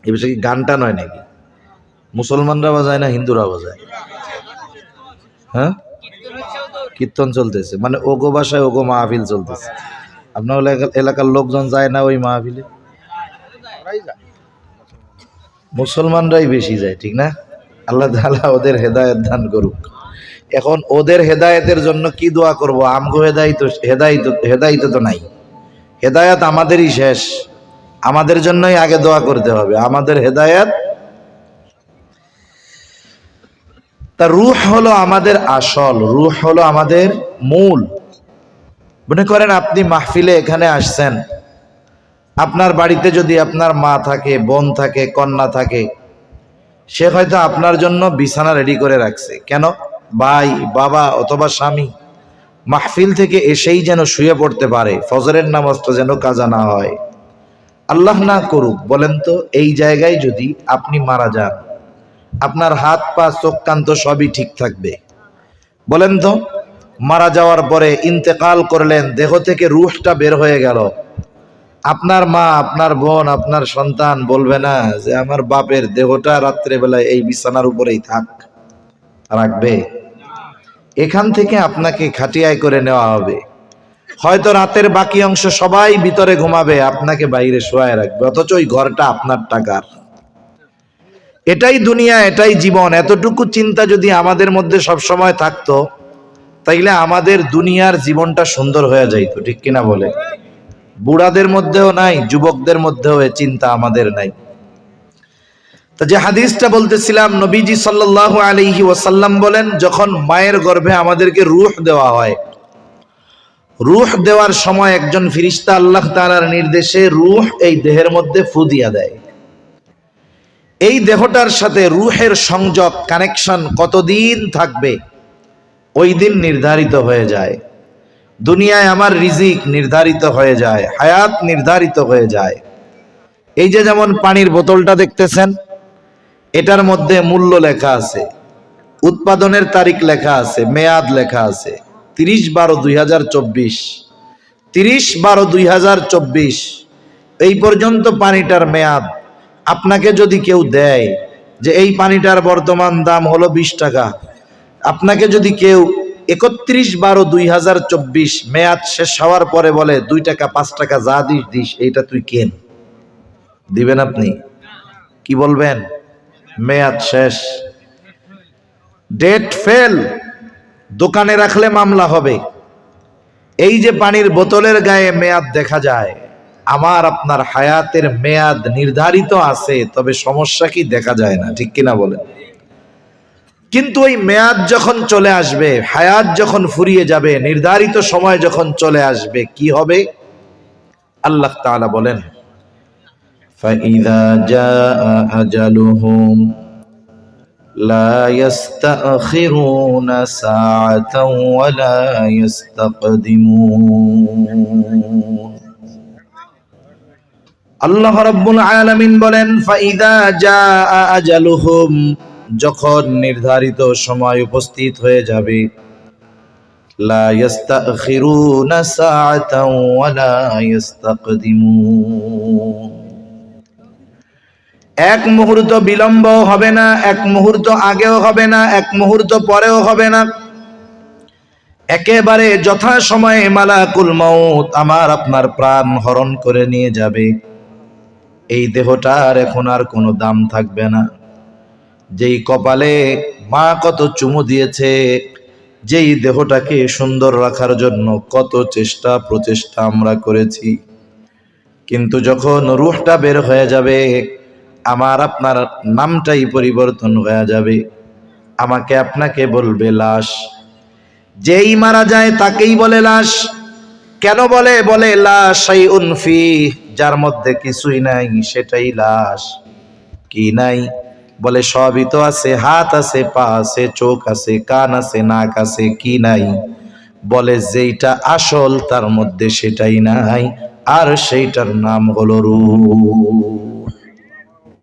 এই বিষয়ে কি গানটা নয় নাকি? মুসলমানরা বাজায় না হিন্দুরা বাজায়? হ্যাঁ, কীর্তন চলতেছে, মানে ওগো বাসায় ওগো মাহফিল চলতেছে। আপনার এলাকার লোকজন যায় না ওই মাহফিলে? মুসলমানরাই বেশি যায়, ঠিক না? আল্লাহ তাআলা ওদের হেদায়েত দান করুক। এখন ওদের হেদায়েতের জন্য কি দোয়া করব? আমগো হেদায়েত তো নাই, হেদায়েত আমাদেরই শেষ, আমাদের জন্যই আগে দোয়া করতে হবে, আমাদের হেদায়েত। তা রূহ হলো আমাদের আসল, রূহ হলো আমাদের মূল। মনে করেন আপনি মাহফিলে এখানে আসছেন, আপনার বাড়িতে যদি আপনার মা থাকে, বোন থাকে, কন্যা থাকে, সে হয়তো আপনার জন্য বিছানা রেডি করে রাখছে। কেন? ভাই, বাবা অথবা স্বামী মাহফিল থেকে এসেই যেন শুয়ে পড়তে পারে, ফজরের নামাজটা যেন কাজা না হয়। আল্লাহ না করুক, বলেন তো এই জায়গায় যদি আপনি মারা যান, আপনার হাত পা চোখ কান তো সবই ঠিক থাকবে? বলেন তো, মারা যাওয়ার পরে ইন্তেকাল করলেন, দেহ থেকে রূহটা বের হয়ে গেল, আপনার মা, আপনার বোন, আপনার সন্তান বলবে না যে আমার বাপের দেহটা রাত্রে বেলায় এই বিছানার উপরেই থাক? রাখবে? এখান থেকে আপনাকে খাটিয়ায় করে নেওয়া হবে, হয়তো রাতের বাকি অংশ সবাই ভিতরে ঘুমাবে, আপনাকে বাইরে শোয়ায় রাখবে, অথচ ওই ঘরটা আপনার টাকার। এটাই দুনিয়া, এটাই জীবন। এতটুকু চিন্তা যদি আমাদের মধ্যে সব সময় থাকতো, তাইলে আমাদের দুনিয়ার জীবনটা সুন্দর হয়ে যাইতো, ঠিক কিনা বলে? বুড়াদের মধ্যেও নাই, যুবকদের মধ্যেও এ চিন্তা আমাদের নাই। তো যে হাদিসটা বলতেছিলাম, নবীজি সাল্লাল্লাহু আলাইহি ওয়াসাল্লাম বলেন, যখন মায়ের গর্ভে আমাদেরকে রূহ দেওয়া হয়, রূহ দেওয়ার সময় একজন ফেরেশতা আল্লাহ তাআলার নির্দেশে রূহ এই দেহের মধ্যে ফু দিয়া দেয়। এই দেহটার সাথে রূহের সংযোগ, কানেকশন কতদিন থাকবে ওই দিন নির্ধারিত হয়ে যায়। দুনিয়ায় আমার রিজিক নির্ধারিত হয়ে যায়, হায়াত নির্ধারিত হয়ে যায়। এই যে যেমন পানির বোতলটা দেখতেছেন, এটার মধ্যে মূল্য লেখা আছে, উৎপাদনের তারিখ লেখা আছে, মেয়াদ লেখা আছে, 30/12/2024, 30/12/2024 এই পর্যন্ত পানিটার মেয়াদ। আপনাকে যদি কেউ দেয় যে এই পানিটার বর্তমান দাম হলো 20 টাকা, আপনাকে যদি কেউ 31/12/2024 মেয়াদ শেষ হওয়ার পরে বলে 2 টাকা 5 টাকা যা দিস এইটা তুই কেন, দিবেন আপনি? কি বলবেন? মেয়াদ শেষ, ডেট ফেল, দোকানে রাখলে মামলা হবে। এই যে পানির বোতলের গায়ে মেয়াদ দেখা যায়, আমার আপনার হায়াতের মেয়াদ নির্ধারিত আছে, তবে সমস্যা কি দেখা যায় না, ঠিক কিনা বলেন? কিন্তু ওই মেয়াদ যখন চলে আসবে, হায়াত যখন ফুরিয়ে যাবে, নির্ধারিত সময় যখন চলে আসবে, কি হবে? আল্লাহ তাআলা বলেন, ফাইযা জাআ আজালুহুম লা ইস্তাখিরুনা সাআতাও ওয়া লা ইস্তাকদিমুন। আল্লাহ রাব্বুল আলামিন বলেন, ফাইযা জাআ আজালুহুম, যখন নির্ধারিত সময় উপস্থিত হয়ে যাবে, লা ইস্তাখিরুনা সাআতাও ওয়া লা ইস্তাকদিমুন, এক মুহূর্ত বিলম্ব হবে না, এক মুহূর্ত আগেও হবে না, এক মুহূর্ত পরেও হবে না, একেবারে যথা সময়ে মালাকুল মাউত আমার আপনার প্রাণ হরণ করে নিয়ে যাবে। এই দেহটার এখন আর কোনো দাম থাকবে না। যেই কপালে মা কত চুমু দিয়েছে, যেই দেহটাকে সুন্দর রাখার জন্য কত চেষ্টা প্রচেষ্টা আমরা করেছি, কিন্তু যখন রূহটা বের হয়ে যাবে, আমার আপনার নামটাই পরিবর্তন হয়ে যাবে। আমাকে আপনাকে বলবে লাশ। যেই মারা যায় তাকেই বলে লাশ। কেন বলে? বলে লা শাইউন ফি, যার মধ্যে কিছুই নাই সেটাই লাশ। কি নাই? বলে সবই তো আছে, হাত আছে, পা আছে, চোখ আছে, কান আছে, নাক আছে, কি নাই? বলে যেইটা আসল তার মধ্যে সেটাই নাই, আর সেইটার নাম হলো রূহ।